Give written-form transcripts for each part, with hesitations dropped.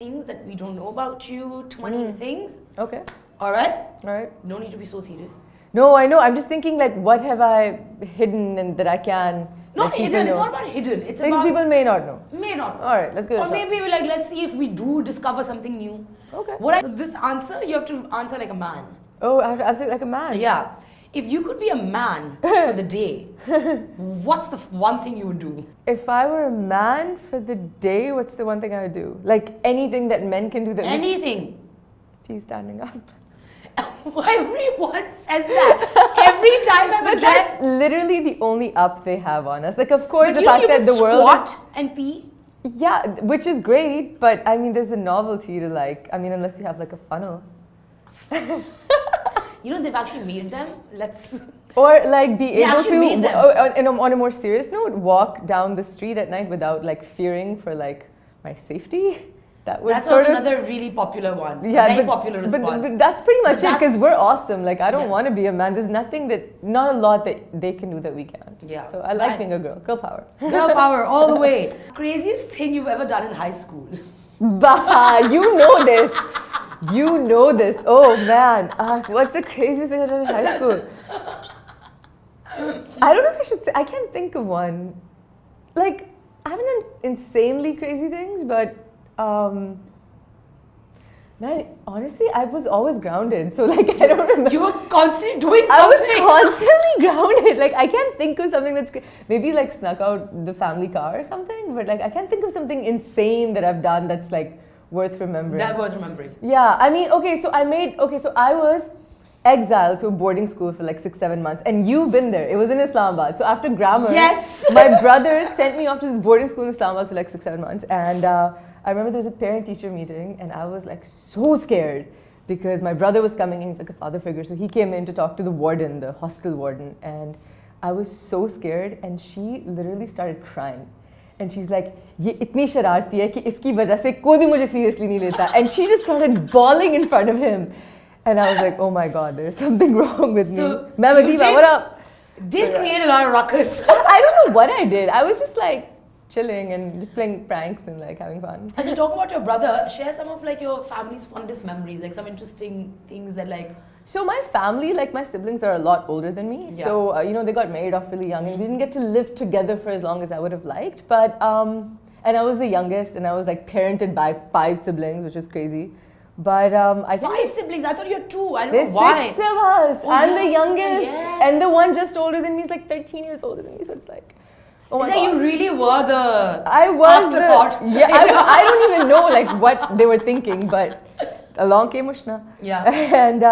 things that we don't know about you, 20 things. Okay. All right? All right. No need to be so serious. No, I know. I'm just thinking, like, what have I hidden and that I can... Not hidden. It's not about hidden. It's things about... people may not know. May not. All right, let's go. Or maybe we're like, let's see if we do discover something new. Okay. This answer, you have to answer like a man. Oh, I have to answer it like a man. Yeah. If you could be a man for the day, what's the one thing you would do? If I were a man for the day, what's the one thing I would do? Like anything that men can do that... Anything. Peace standing up. Everyone says that. Every time I'm But that's literally the only up they have on us. Like, of course, the fact that the world squat and pee. Yeah, which is great, but I mean, there's a novelty to like, I mean, unless you have like a funnel. You know, they've actually made them. Or like be able to, on a more serious note, walk down the street at night without like fearing for like my safety. That's also another really popular one. Yeah, very popular response. But that's pretty much it, because we're awesome. Like, I don't want to be a man. There's not a lot that they can do that we can't. Yeah. So I like being a girl. Girl power. Girl power all the way. Craziest thing you've ever done in high school? Bah, you know this. You know this. Oh man. What's the craziest thing I've done in high school? I don't know if I should say. I can't think of one. Like, I haven't done insanely crazy things, but man, honestly, I was always grounded. So like, I don't remember. You were constantly doing something. I was constantly grounded. Like, I can't think of something that's maybe like snuck out the family car or something. But like, I can't think of something insane that I've done that's like worth remembering. That worth remembering. Yeah, I mean, so I was exiled to a boarding school for like 6-7 months, and you've been there. It was in Islamabad. So after grammar, yes, my brother sent me off to this boarding school in Islamabad for like 6-7 months, and I remember there was a parent-teacher meeting, and I was like so scared because my brother was coming in. He's like a father figure, so he came in to talk to the warden, the hostel warden, and I was so scared, and she literally started crying. And she's like, "ये इतनी शरारती है कि इसकी वजह से कोई भी मुझे seriously नहीं लेता." And she just started bawling in front of him. And I was like, oh my God, there's something wrong with me. Ma'am Adiba, what up? Did create a lot of ruckus. I don't know what I did. I was just like chilling and just playing pranks and like having fun. As you talk about your brother, share some of like your family's fondest memories, like some interesting things that like... So my family, like my siblings are a lot older than me. Yeah. So, you know, they got married off really young and we didn't get to live together for as long as I would have liked. But, and I was the youngest and I was like parented by 5 siblings, which is crazy. But I think 5 siblings? I thought you had 2. I don't know why. There's 6 of us. Oh, I'm the youngest. Yes. And the one just older than me is like 13 years older than me. So it's like, oh my God. You really were the afterthought. Yeah, I don't even know like what they were thinking, but along came Ushna. Yeah. And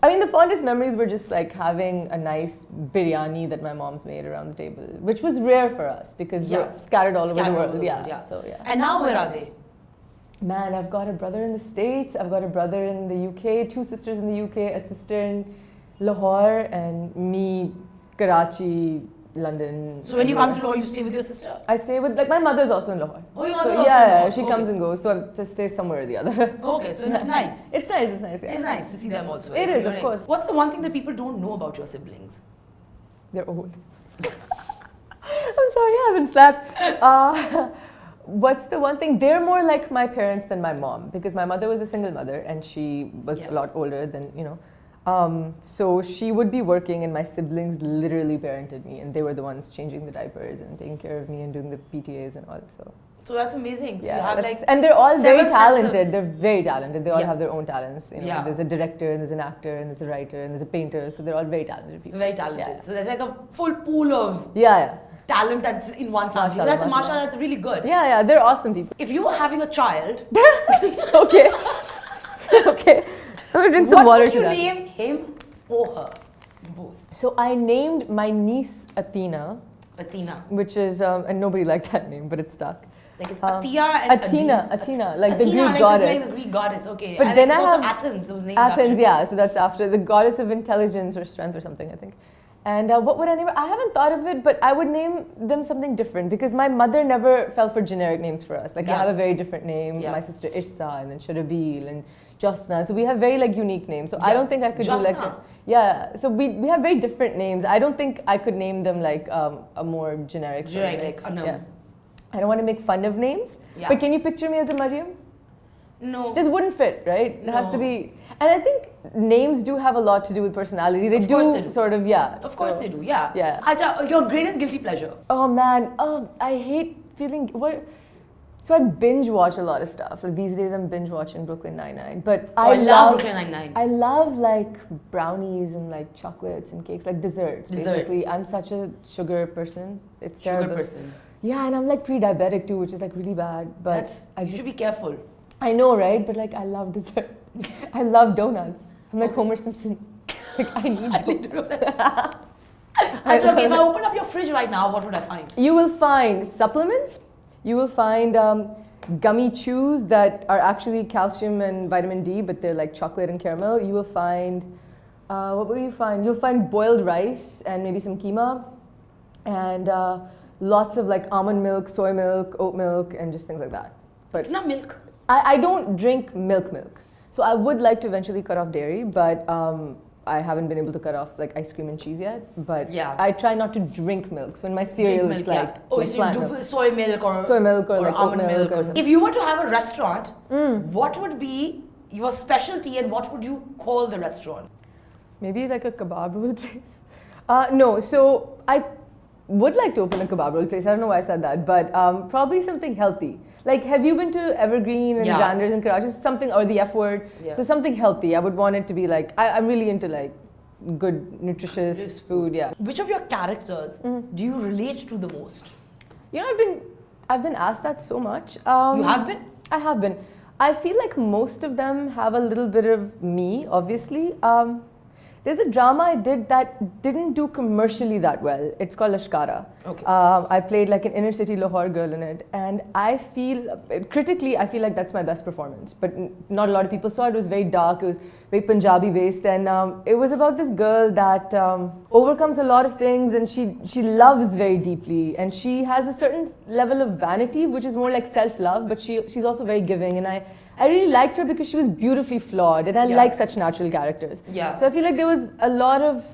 I mean, the fondest memories were just like having a nice biryani that my mom's made around the table, which was rare for us because we're scattered all over the world. Yeah. So yeah. And now where are they? Man, I've got a brother in the States, I've got a brother in the UK, 2 sisters in the UK, a sister in Lahore, and me, Karachi, London. So when you come to Lahore, you stay with your sister? I stay with, like, my mother's also in Lahore. Oh, your mother so also yeah, in Lahore. she comes and goes, so I just stay somewhere or the other. Okay, so nice. It's nice, yeah. It's nice to see them also. It is, of course. What's the one thing that people don't know about your siblings? They're old. I'm sorry, I haven't slept. What's the one thing? They're more like my parents than my mom because my mother was a single mother and she was a lot older than, you know. So she would be working and my siblings literally parented me and they were the ones changing the diapers and taking care of me and doing the PTAs and all. So that's amazing. So yeah, you have like and they're all very talented. They're very talented. They all have their own talents. You know, yeah. There's a director and there's an actor and there's a writer and there's a painter. So they're all very talented people. Very talented. Yeah. So there's like a full pool of talent that's in one family. Mashallah, that's really good. Yeah, they're awesome people. If you were having a child... Okay. Okay. I'm gonna drink some water to that. What would you name him or her? Both. So I named my niece Athena. Athena. Which is, and nobody liked that name, but it stuck. Like it's Athea and Athena, like Athena, the Greek goddess. Like the Greek goddess, okay. But and then it's I also have Athens, it was named Athens, after. yeah, so that's after the goddess of intelligence or strength or something, I think. And what would I name her? I haven't thought of it, but I would name them something different because my mother never fell for generic names for us. Like I have a very different name, my sister Ishsa and then Sharabil and Josna. So we have very like unique names. So I don't think I could do like so we have very different names. I don't think I could name them like a more generic like unknown. Yeah. I don't want to make fun of names, but can you picture me as a Maryam? No. Just wouldn't fit, right? It has to be. And I think names do have a lot to do with personality. They do sort of, yeah. Of course they do, yeah. Yeah. Acha, your greatest guilty pleasure? Oh man, I hate feeling what. So I binge watch a lot of stuff. Like these days, I'm binge watching Brooklyn Nine-Nine. But I love Brooklyn Nine-Nine. I love like brownies and like chocolates and cakes, like desserts. Basically, I'm such a sugar person. It's terrible. Sugar person. Yeah, and I'm like pre-diabetic too, which is like really bad. But you should be careful. I know, right? But like, I love dessert. I love donuts. I'm like Homer Simpson. Like I need donuts. Okay, if I open up your fridge right now, what would I find? You will find supplements. You will find gummy chews that are actually calcium and vitamin D, but they're like chocolate and caramel. You will find, what will you find? You'll find boiled rice and maybe some keema, and lots of like almond milk, soy milk, oat milk, and just things like that. But not milk. I don't drink milk. So I would like to eventually cut off dairy, but I haven't been able to cut off like ice cream and cheese yet. But I try not to drink milk. So in my cereal, it's like so you do soy milk or like almond milk or something. If you were to have a restaurant, what would be your specialty and what would you call the restaurant? Maybe like a kebab roll place. No, so I would like to open a kebab roll place. I don't know why I said that, but probably something healthy. Like, have you been to Evergreen and Randers and Karachi? Something, or the F word. Yeah. So something healthy. I would want it to be like, I'm really into like good, nutritious food. Yeah. Which of your characters do you relate to the most? You know, I've been asked that so much. You have been? I have been. I feel like most of them have a little bit of me, obviously. There's a drama I did that didn't do commercially that well. It's called Ashkara. Okay. I played like an inner city Lahore girl in it, and I feel, critically, I feel like that's my best performance. But not a lot of people saw it. It was very dark. It was very Punjabi based, and it was about this girl that overcomes a lot of things, and she loves very deeply, and she has a certain level of vanity, which is more like self-love, but she's also very giving, and I really liked her because she was beautifully flawed, and I like such natural characters. Yeah. So I feel like there was a lot of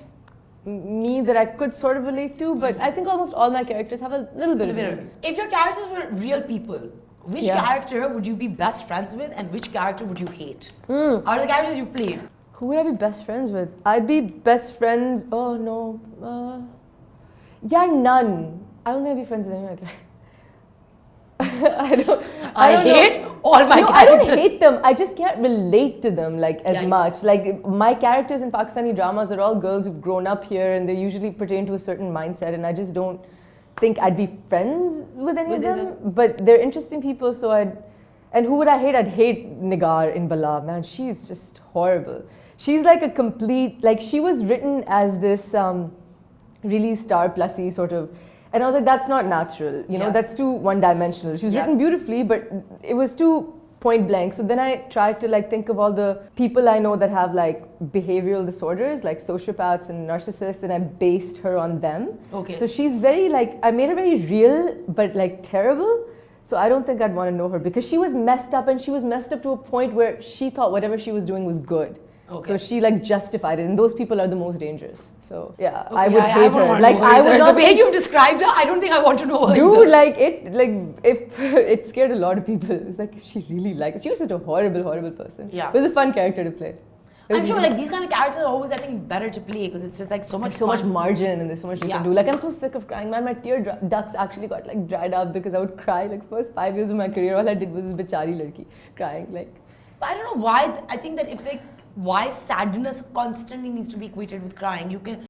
me that I could sort of relate to, but I think almost all my characters have a little bit of me. If your characters were real people, which character would you be best friends with and which character would you hate? Out of the characters you played. Who would I be best friends with? I'd be best friends, oh no. None. I don't think I'd be friends with anyone. I hate all my characters. I don't hate them. I just can't relate to them like as much. Like my characters in Pakistani dramas are all girls who've grown up here, and they usually pertain to a certain mindset, and I just don't think I'd be friends with any of them. But they're interesting people, so and who would I hate? I'd hate Nigar in Bala. Man, she's just horrible. She's like a complete, like she was written as this really star plussy sort of. And I was like, that's not natural, you know, that's too one-dimensional. She was written beautifully, but it was too point blank. So then I tried to like think of all the people I know that have like behavioral disorders, like sociopaths and narcissists, and I based her on them. Okay. So she's very like, I made her very real, but like terrible. So I don't think I'd want to know her because she was messed up, and she was messed up to a point where she thought whatever she was doing was good. Okay. So she like justified it, and those people are the most dangerous. So yeah, I would hate her. Like I would not. The way you've described her, I don't think I want to know her. Dude, if it scared a lot of people. It was like she really liked it. She was just a horrible person. Yeah. It was a fun character to play. I'm sure like these kind of characters are always, I think, better to play because it's just like so much much margin and there's so much you can do. Like I'm so sick of crying, man. My tear ducts actually got like dried up because I would cry like first 5 years of my career. All I did was this bechari ladki crying like. But I don't know why. I think that why sadness constantly needs to be equated with crying. You can